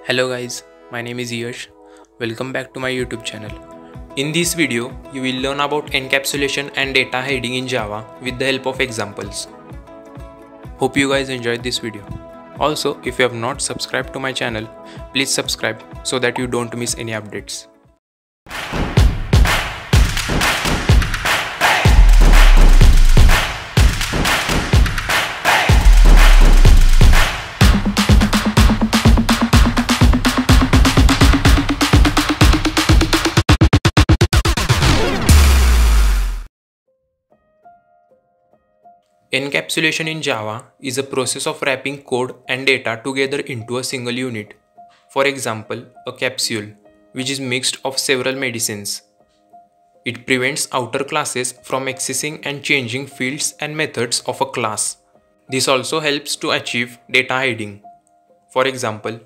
Hello guys, my name is Yash. Welcome back to my YouTube channel. In this video, you will learn about encapsulation and data hiding in Java with the help of examples. Hope you guys enjoyed this video. Also, if you have not subscribed to my channel, please subscribe so that you don't miss any updates. Encapsulation in Java is a process of wrapping code and data together into a single unit. For example, a capsule, which is mixed of several medicines. It prevents outer classes from accessing and changing fields and methods of a class. This also helps to achieve data hiding. For example,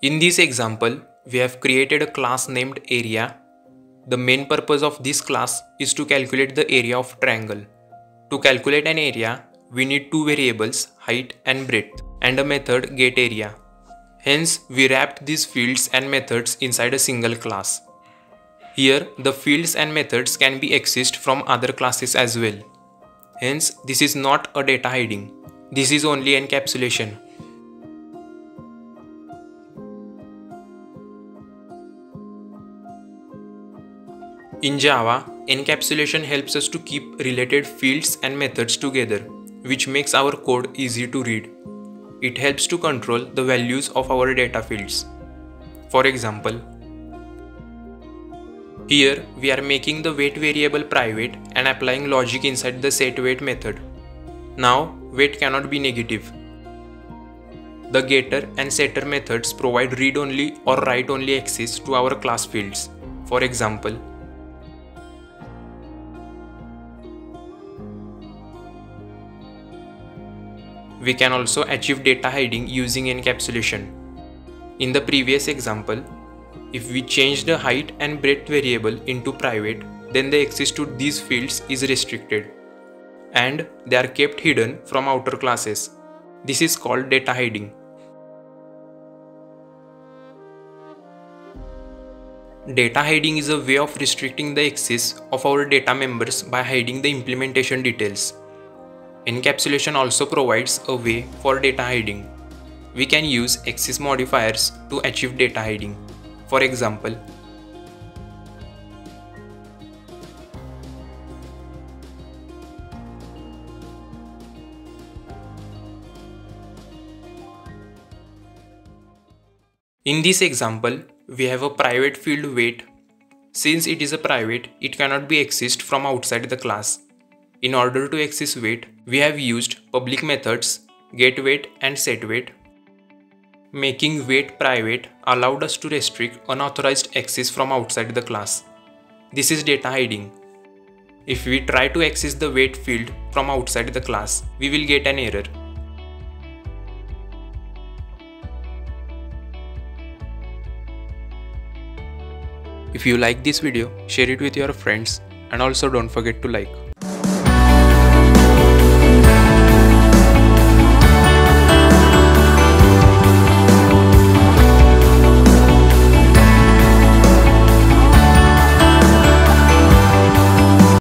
in this example, we have created a class named area. The main purpose of this class is to calculate the area of triangle. To calculate an area, we need two variables, height and breadth, and a method getArea. Hence, we wrapped these fields and methods inside a single class. Here, the fields and methods can be accessed from other classes as well. Hence, this is not a data hiding. This is only encapsulation. In Java, encapsulation helps us to keep related fields and methods together, which makes our code easy to read. It helps to control the values of our data fields. For example, here we are making the weight variable private and applying logic inside the setWeight method. Now, weight cannot be negative. The getter and setter methods provide read-only or write-only access to our class fields. For example, we can also achieve data hiding using encapsulation. In the previous example, if we change the height and breadth variable into private, then the access to these fields is restricted and they are kept hidden from outer classes. This is called data hiding. Data hiding is a way of restricting the access of our data members by hiding the implementation details. Encapsulation also provides a way for data hiding. We can use access modifiers to achieve data hiding. For example, in this example, we have a private field weight. Since it is a private, it cannot be accessed from outside the class. In order to access weight, we have used public methods getWeight and setWeight. Making weight private allowed us to restrict unauthorized access from outside the class. This is data hiding. If we try to access the weight field from outside the class, we will get an error. If you like this video, share it with your friends and also don't forget to like.